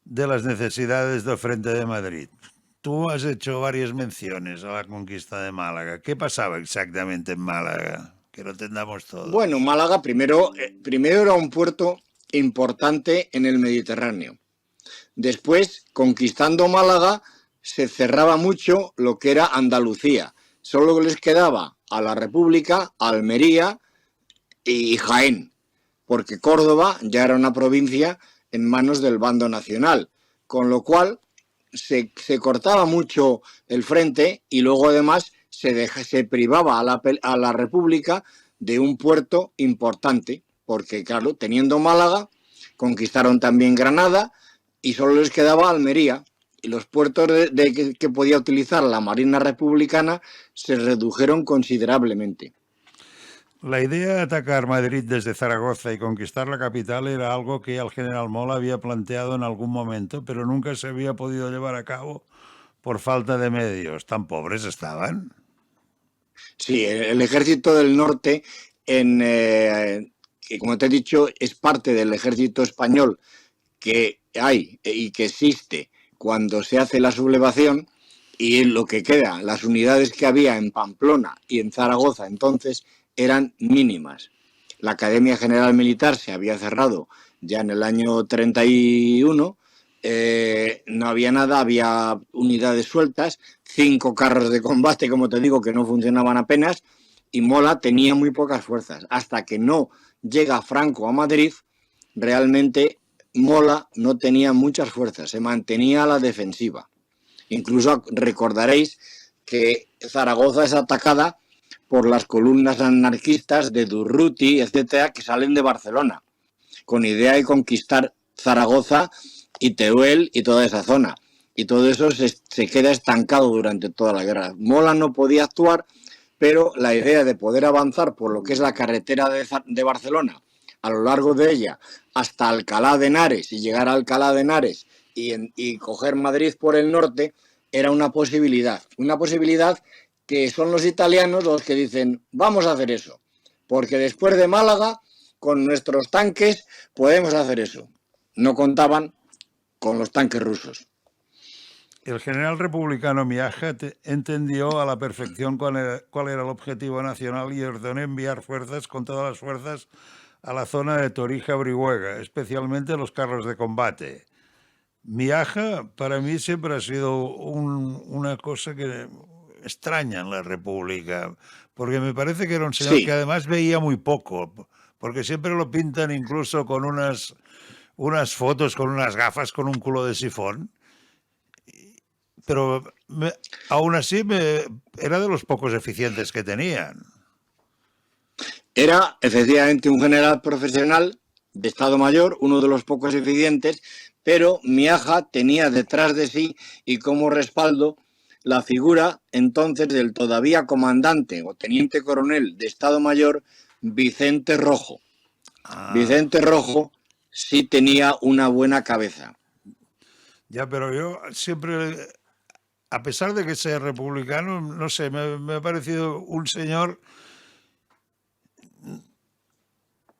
de las necesidades del Frente de Madrid. Tú has hecho varias menciones a la conquista de Málaga. ¿Qué pasaba exactamente en Málaga? Que lo entendamos todo. Bueno, Málaga primero era un puerto importante en el Mediterráneo. Después, conquistando Málaga, se cerraba mucho lo que era Andalucía. Solo les quedaba a la República, Almería y Jaén, porque Córdoba ya era una provincia en manos del bando nacional, con lo cual se cortaba mucho el frente y luego además se privaba a la República de un puerto importante, porque claro, teniendo Málaga, conquistaron también Granada y solo les quedaba Almería. Y los puertos que podía utilizar la Marina Republicana se redujeron considerablemente. La idea de atacar Madrid desde Zaragoza y conquistar la capital era algo que el general Mola había planteado en algún momento, pero nunca se había podido llevar a cabo por falta de medios. ¿Tan pobres estaban? Sí, el ejército del norte, que como te he dicho, es parte del ejército español que hay y que existe cuando se hace la sublevación, y lo que queda, las unidades que había en Pamplona y en Zaragoza entonces eran mínimas. La Academia General Militar se había cerrado ya en el año 31, no había nada, había unidades sueltas, 5 carros de combate, como te digo, que no funcionaban apenas, y Mola tenía muy pocas fuerzas. Hasta que no llega Franco a Madrid, realmente Mola no tenía muchas fuerzas, se mantenía a la defensiva. Incluso recordaréis que Zaragoza es atacada por las columnas anarquistas de Durruti, etcétera, que salen de Barcelona, con idea de conquistar Zaragoza y Teruel y toda esa zona. Y todo eso se queda estancado durante toda la guerra. Mola no podía actuar, pero la idea de poder avanzar por lo que es la carretera de Barcelona, a lo largo de ella, hasta Alcalá de Henares y llegar a Alcalá de Henares y coger Madrid por el norte, era una posibilidad que son los italianos los que dicen, vamos a hacer eso, porque después de Málaga, con nuestros tanques, podemos hacer eso. No contaban con los tanques rusos. El general republicano Miaja entendió a la perfección cuál era el objetivo nacional y ordenó enviar fuerzas con todas las fuerzas a la zona de Torija-Brihuega, especialmente los carros de combate. Miaja para mí siempre ha sido una cosa que extraña en la República, porque me parece que era un señor que además veía muy poco, porque siempre lo pintan incluso con unas fotos, con unas gafas, con un culo de sifón, pero aún así era de los pocos eficientes que tenían. Era efectivamente un general profesional de Estado Mayor, uno de los pocos eficientes, pero Miaja tenía detrás de sí y como respaldo la figura entonces del todavía comandante o teniente coronel de Estado Mayor, Vicente Rojo. Vicente Rojo sí tenía una buena cabeza. Ya, pero yo siempre, a pesar de que sea republicano, no sé, me ha parecido un señor...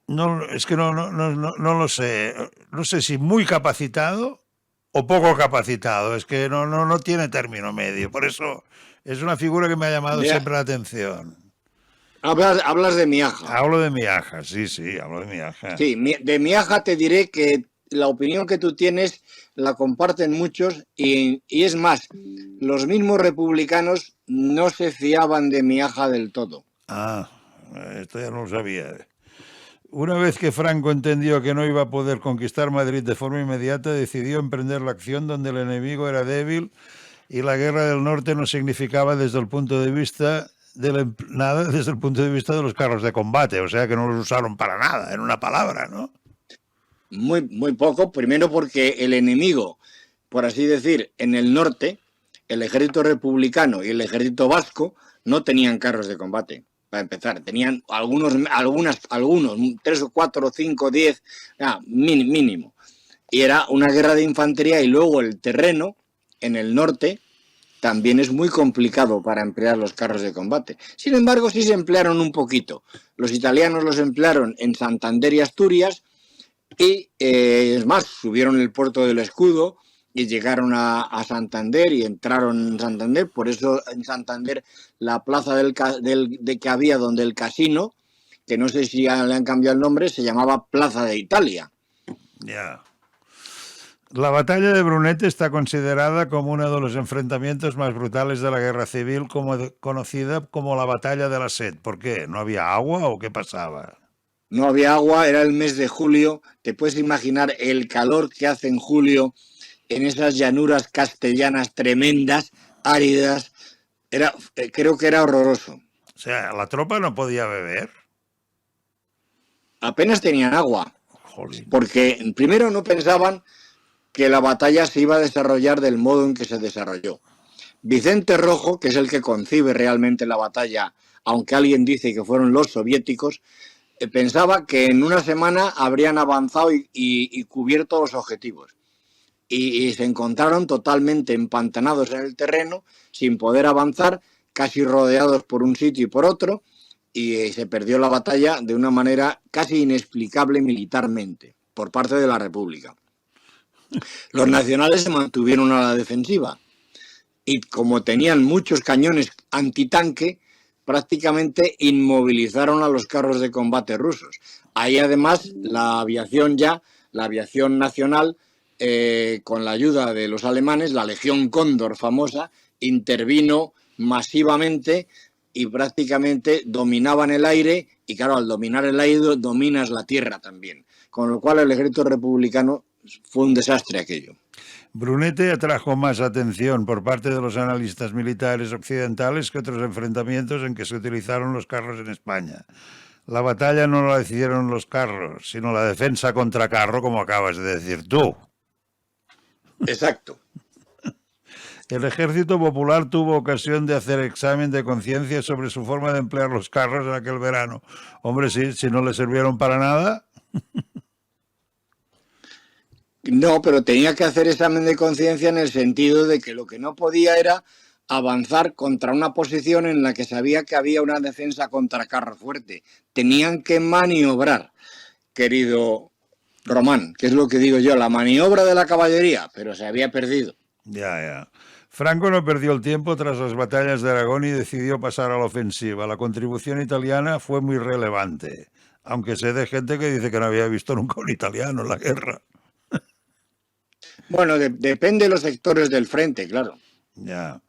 No, es que no lo sé. No sé si muy capacitado o poco capacitado. Es que no tiene término medio. Por eso es una figura que me ha llamado siempre la atención. Hablas de Miaja. Hablo de Miaja, sí, hablo de Miaja. Sí, de Miaja te diré que la opinión que tú tienes la comparten muchos y es más, los mismos republicanos no se fiaban de Miaja del todo. Ah, esto ya no lo sabía. Una vez que Franco entendió que no iba a poder conquistar Madrid de forma inmediata, decidió emprender la acción donde el enemigo era débil y la guerra del norte no significaba desde el punto de vista nada desde el punto de vista de los carros de combate, o sea que no los usaron para nada, en una palabra, ¿no? Muy, muy poco, primero porque el enemigo, por así decir, en el norte, el ejército republicano y el ejército vasco no tenían carros de combate. Para empezar, tenían algunos, 3 o 4 o 5, 10, mínimo. Y era una guerra de infantería y luego el terreno en el norte también es muy complicado para emplear los carros de combate. Sin embargo, sí se emplearon un poquito. Los italianos los emplearon en Santander y Asturias y, es más, subieron el puerto del Escudo y llegaron a Santander y entraron en Santander. Por eso en Santander la plaza de que había donde el casino, que no sé si le han cambiado el nombre, se llamaba Plaza de Italia. Ya. La batalla de Brunete está considerada como uno de los enfrentamientos más brutales de la guerra civil, conocida como la batalla de la Sed. ¿Por qué? ¿No había agua o qué pasaba? No había agua, era el mes de julio. Te puedes imaginar el calor que hace en julio en esas llanuras castellanas tremendas, áridas. Creo que era horroroso. O sea, la tropa no podía beber. Apenas tenían agua. Jolín. Porque primero no pensaban que la batalla se iba a desarrollar del modo en que se desarrolló. Vicente Rojo, que es el que concibe realmente la batalla, aunque alguien dice que fueron los soviéticos, pensaba que en una semana habrían avanzado y cubierto los objetivos. Y se encontraron totalmente empantanados en el terreno, sin poder avanzar, casi rodeados por un sitio y por otro, y se perdió la batalla de una manera casi inexplicable militarmente por parte de la República. Los nacionales se mantuvieron a la defensiva y como tenían muchos cañones antitanque, prácticamente inmovilizaron a los carros de combate rusos. Ahí además la aviación nacional, con la ayuda de los alemanes, la Legión Cóndor famosa, intervino masivamente y prácticamente dominaban el aire, y claro, al dominar el aire dominas la tierra también, con lo cual el ejército republicano fue un desastre aquello. Brunete atrajo más atención por parte de los analistas militares occidentales que otros enfrentamientos en que se utilizaron los carros en España. La batalla no la decidieron los carros, sino la defensa contra carro, como acabas de decir tú. Exacto. El Ejército Popular tuvo ocasión de hacer examen de conciencia sobre su forma de emplear los carros en aquel verano. Hombre, sí, si no le sirvieron para nada. No, pero tenía que hacer examen de conciencia en el sentido de que lo que no podía era avanzar contra una posición en la que sabía que había una defensa contra carro fuerte. Tenían que maniobrar, querido Román, que es lo que digo yo, la maniobra de la caballería, pero se había perdido. Ya. Franco no perdió el tiempo tras las batallas de Aragón y decidió pasar a la ofensiva. La contribución italiana fue muy relevante, aunque sé de gente que dice que no había visto nunca un italiano en la guerra. Bueno, depende de los sectores del frente, claro. Ya.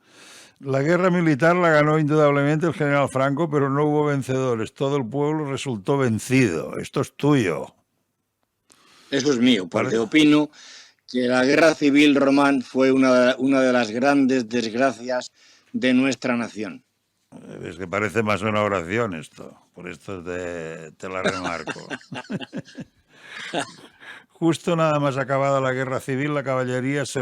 La guerra militar la ganó indudablemente el general Franco, pero no hubo vencedores. Todo el pueblo resultó vencido. Esto es tuyo. Eso es mío, porque opino que la guerra civil, Román, fue una de las grandes desgracias de nuestra nación. Es que parece más una oración esto. Por esto te la remarco. Justo nada más acabada la guerra civil, la caballería se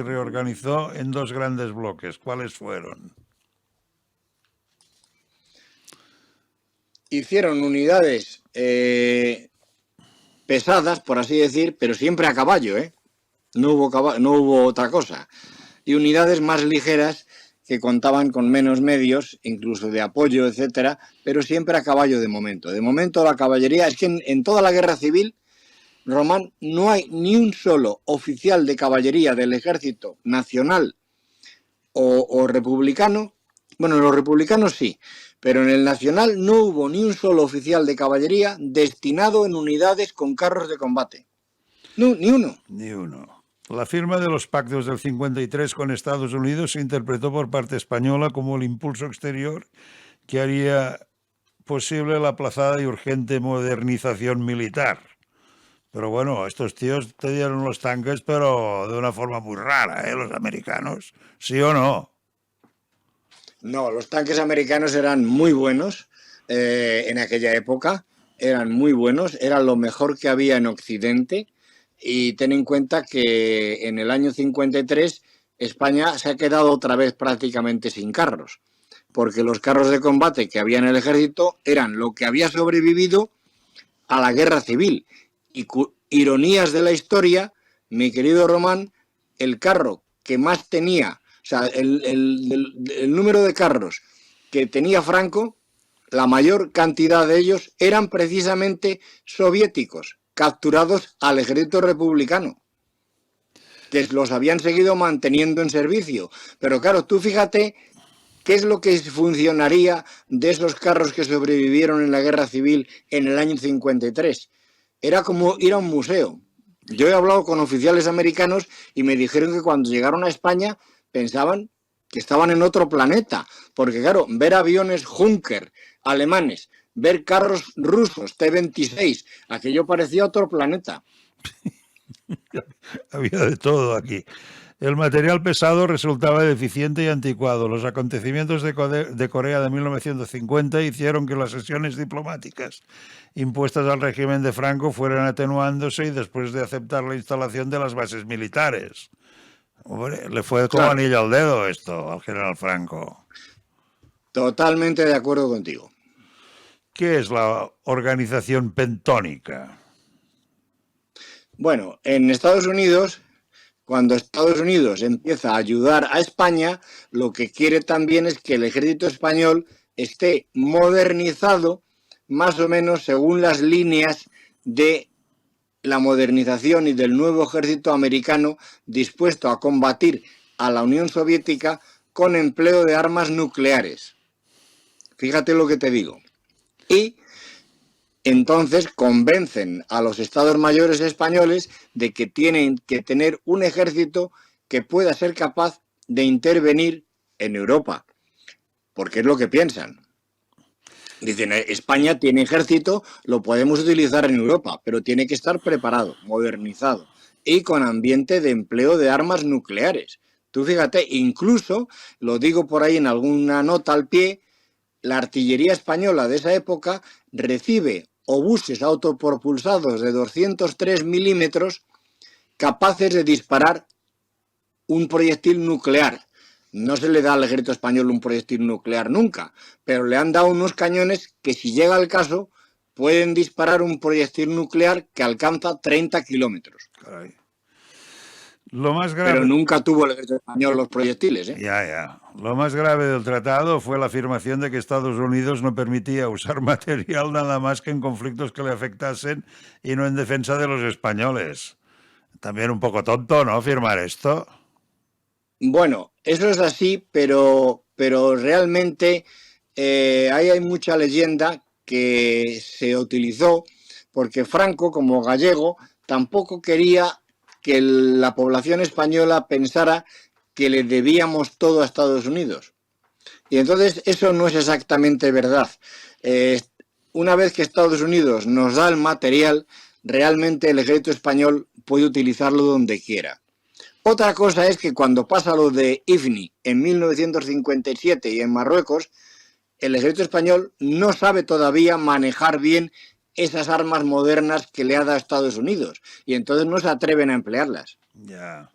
reorganizó en dos grandes bloques. ¿Cuáles fueron? Hicieron unidades pesadas, por así decir, pero siempre a caballo, ¿eh? No hubo otra cosa. Y unidades más ligeras que contaban con menos medios, incluso de apoyo, etcétera, pero siempre a caballo de momento. De momento la caballería, es que en toda la guerra civil, Román, no hay ni un solo oficial de caballería del ejército nacional o republicano. Bueno, los republicanos sí, pero en el nacional no hubo ni un solo oficial de caballería destinado en unidades con carros de combate. No, ni uno. Ni uno. La firma de los pactos del 53 con Estados Unidos se interpretó por parte española como el impulso exterior que haría posible la aplazada y urgente modernización militar. Pero bueno, estos tíos te dieron los tanques, pero de una forma muy rara, los americanos. ¿Sí o no? No, los tanques americanos eran muy buenos en aquella época, eran muy buenos, eran lo mejor que había en Occidente, y ten en cuenta que en el año 53 España se ha quedado otra vez prácticamente sin carros, porque los carros de combate que había en el ejército eran lo que había sobrevivido a la guerra civil. Y ironías de la historia, mi querido Román, el carro que más tenía, o sea, el número de carros que tenía Franco, la mayor cantidad de ellos eran precisamente soviéticos, capturados al ejército republicano, que los habían seguido manteniendo en servicio. Pero claro, tú fíjate qué es lo que funcionaría de esos carros que sobrevivieron en la guerra civil en el año 53. Era como ir a un museo. Yo he hablado con oficiales americanos y me dijeron que cuando llegaron a España pensaban que estaban en otro planeta, porque claro, ver aviones Junker alemanes, ver carros rusos T-26, aquello parecía otro planeta. Había de todo aquí. El material pesado resultaba deficiente y anticuado. Los acontecimientos de Corea de 1950 hicieron que las sesiones diplomáticas impuestas al régimen de Franco fueran atenuándose, y después de aceptar la instalación de las bases militares. Hombre, le fue como anillo al dedo esto al general Franco. Totalmente de acuerdo contigo. ¿Qué es la organización pentónica? Bueno, en Estados Unidos, cuando Estados Unidos empieza a ayudar a España, lo que quiere también es que el ejército español esté modernizado más o menos según las líneas de la modernización y del nuevo ejército americano dispuesto a combatir a la Unión Soviética con empleo de armas nucleares. Fíjate lo que te digo. Y entonces convencen a los estados mayores españoles de que tienen que tener un ejército que pueda ser capaz de intervenir en Europa, porque es lo que piensan. Dicen, España tiene ejército, lo podemos utilizar en Europa, pero tiene que estar preparado, modernizado y con ambiente de empleo de armas nucleares. Tú fíjate, incluso, lo digo por ahí en alguna nota al pie, la artillería española de esa época recibe obuses autopropulsados de 203 milímetros capaces de disparar un proyectil nuclear. No se le da al ejército español un proyectil nuclear nunca, pero le han dado unos cañones que, si llega el caso, pueden disparar un proyectil nuclear que alcanza 30 kilómetros. Caray. Lo más grave... Pero nunca tuvo el ejército español los proyectiles, ¿eh? Ya. Lo más grave del tratado fue la afirmación de que Estados Unidos no permitía usar material nada más que en conflictos que le afectasen y no en defensa de los españoles. También un poco tonto, ¿no?, firmar esto. Bueno, eso es así, pero realmente hay mucha leyenda que se utilizó porque Franco, como gallego, tampoco quería que la población española pensara que le debíamos todo a Estados Unidos. Y entonces eso no es exactamente verdad. Una vez que Estados Unidos nos da el material, realmente el ejército español puede utilizarlo donde quiera. Otra cosa es que cuando pasa lo de Ifni en 1957 y en Marruecos, el ejército español no sabe todavía manejar bien esas armas modernas que le ha dado Estados Unidos, y entonces no se atreven a emplearlas. Ya.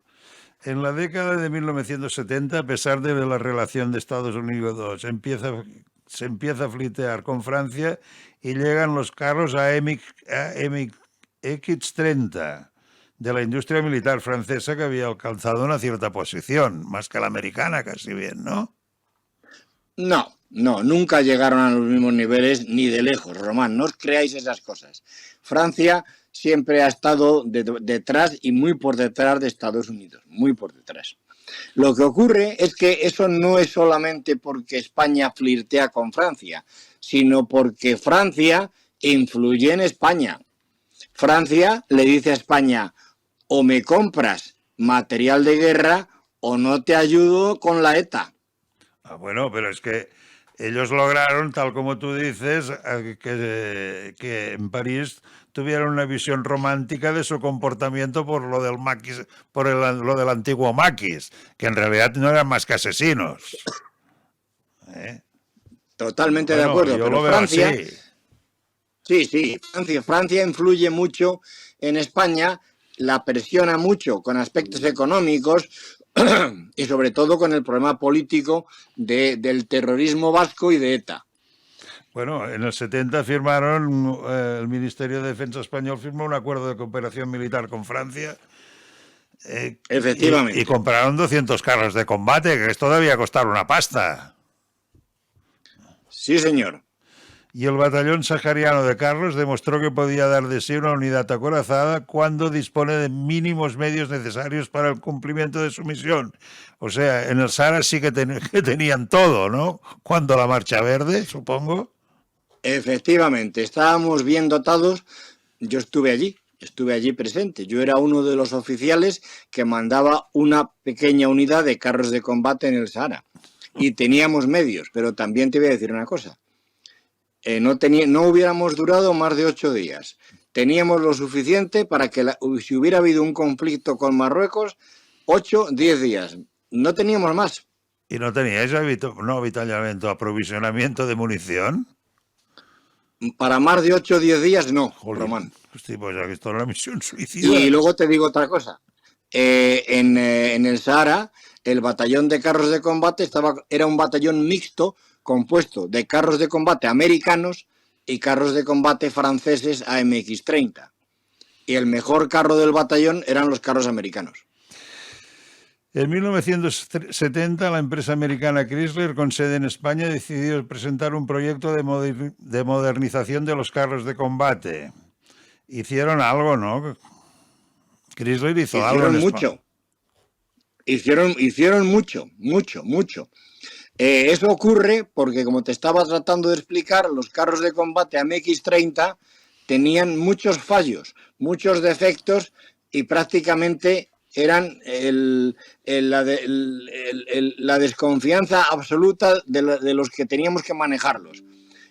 En la década de 1970, a pesar de la relación de Estados Unidos, se empieza a flirtear con Francia y llegan los carros AMX-30 de la industria militar francesa, que había alcanzado una cierta posición, más que la americana casi bien, ¿no? No, nunca llegaron a los mismos niveles ni de lejos, Román, no os creáis esas cosas. Francia siempre ha estado detrás y muy por detrás de Estados Unidos, muy por detrás. Lo que ocurre es que eso no es solamente porque España flirtea con Francia, sino porque Francia influye en España. Francia le dice a España, o me compras material de guerra o no te ayudo con la ETA. Bueno, pero es que ellos lograron, tal como tú dices, que en París tuvieran una visión romántica de su comportamiento por lo del maquis, lo del antiguo maquis, que en realidad no eran más que asesinos. Totalmente de acuerdo, yo pero lo veo Francia, así. sí, Francia influye mucho en España, la presiona mucho con aspectos económicos y sobre todo con el problema político del terrorismo vasco y de ETA. Bueno, en el 70 firmaron, el Ministerio de Defensa español firmó un acuerdo de cooperación militar con Francia y Efectivamente. compraron 200 carros de combate, que esto debía costar una pasta. Sí, señor. Y el batallón sahariano de Carlos demostró que podía dar de sí una unidad acorazada cuando dispone de mínimos medios necesarios para el cumplimiento de su misión. O sea, en el Sahara sí que tenían todo, ¿no? Cuando la Marcha Verde, supongo. Efectivamente, estábamos bien dotados. Yo estuve allí presente. Yo era uno de los oficiales que mandaba una pequeña unidad de carros de combate en el Sahara. Y teníamos medios, pero también te voy a decir una cosa. No hubiéramos durado más de 8 días. Teníamos lo suficiente para que si hubiera habido un conflicto con Marruecos, 8, 10 días. No teníamos más. ¿Y no teníais avituallamiento, aprovisionamiento de munición? Para más de 8 o 10 días, no, Jolín, Román. hostia, pues aquí está una misión suicida. Y luego te digo otra cosa. En el Sahara, el batallón de carros de combate era un batallón mixto compuesto de carros de combate americanos y carros de combate franceses AMX-30. Y el mejor carro del batallón eran los carros americanos. En 1970, la empresa americana Chrysler, con sede en España, decidió presentar un proyecto de modernización de los carros de combate. Hicieron algo, ¿no? Chrysler hizo algo en mucho. Hicieron mucho. Eso ocurre porque, como te estaba tratando de explicar, los carros de combate MX-30 tenían muchos fallos, muchos defectos y prácticamente eran la desconfianza absoluta de los que teníamos que manejarlos.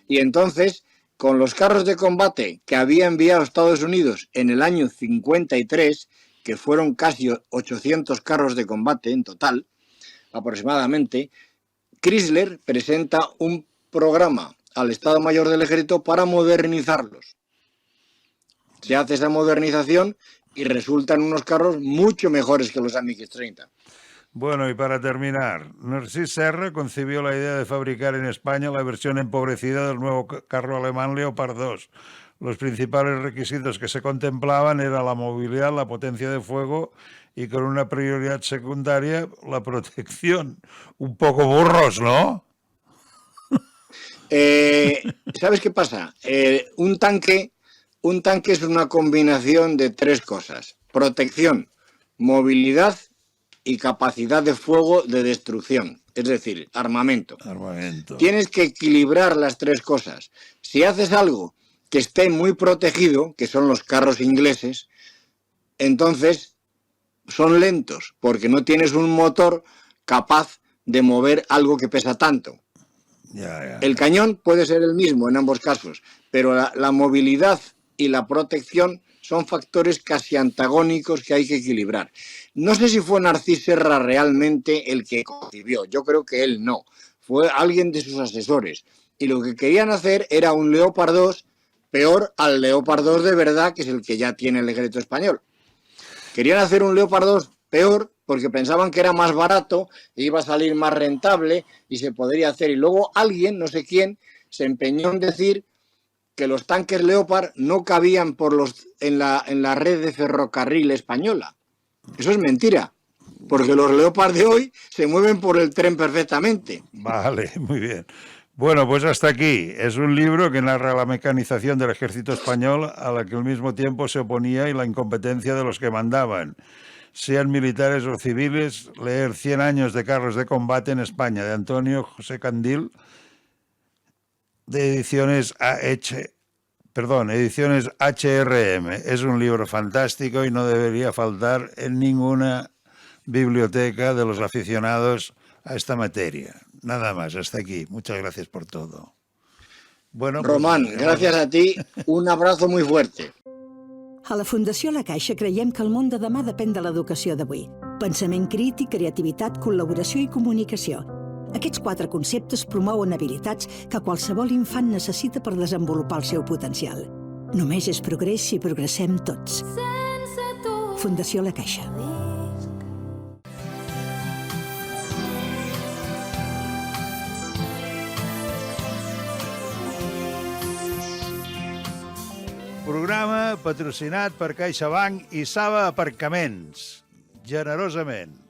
Y entonces, con los carros de combate que había enviado Estados Unidos en el año 53, que fueron casi 800 carros de combate en total, aproximadamente, Chrysler presenta un programa al Estado Mayor del Ejército para modernizarlos. Se hace esa modernización y resultan unos carros mucho mejores que los MX-30. Bueno, y para terminar, Narcís Serra concibió la idea de fabricar en España la versión empobrecida del nuevo carro alemán Leopard 2. Los principales requisitos que se contemplaban eran la movilidad, la potencia de fuego y con una prioridad secundaria, la protección. Un poco burros, ¿no? ¿Sabes qué pasa? Un tanque es una combinación de 3 cosas: protección, movilidad y capacidad de fuego de destrucción, es decir, armamento. Tienes que equilibrar las 3 cosas. Si haces algo que esté muy protegido, que son los carros ingleses, entonces son lentos, porque no tienes un motor capaz de mover algo que pesa tanto. El cañón puede ser el mismo en ambos casos, pero la movilidad y la protección son factores casi antagónicos que hay que equilibrar. No sé si fue Narcís Serra realmente el que concibió, yo creo que él no, fue alguien de sus asesores. Y lo que querían hacer era un Leopard 2 peor al Leopard 2 de verdad, que es el que ya tiene el ejército español. Querían hacer un Leopard 2 peor porque pensaban que era más barato, e iba a salir más rentable y se podría hacer. Y luego alguien, no sé quién, se empeñó en decir que los tanques Leopard no cabían en la red de ferrocarril española. Eso es mentira, porque los Leopard de hoy se mueven por el tren perfectamente. Vale, muy bien. Bueno, pues hasta aquí. Es un libro que narra la mecanización del ejército español a la que al mismo tiempo se oponía y la incompetencia de los que mandaban, sean militares o civiles. Leer 100 años de carros de combate en España, de Antonio José Candil, de Ediciones AH Perdón, Ediciones HRM. Es un libro fantástico y no debería faltar en ninguna biblioteca de los aficionados a esta materia. Nada más, hasta aquí. Muchas gracias por todo. Bueno, Román, gràcies a ti, un abrazo muy fuerte. A la Fundació La Caixa creiem que el món de demà depèn de l'educació d'avui. Pensament crític, creativitat, col·laboració i comunicació. Aquests 4 conceptes promouen habilitats que qualsevol infant necessita per desenvolupar el seu potencial. Només és progrés si progressem tots. Fundació La Caixa. Programa patrocinat per CaixaBank i Saba Aparcaments. Generosament.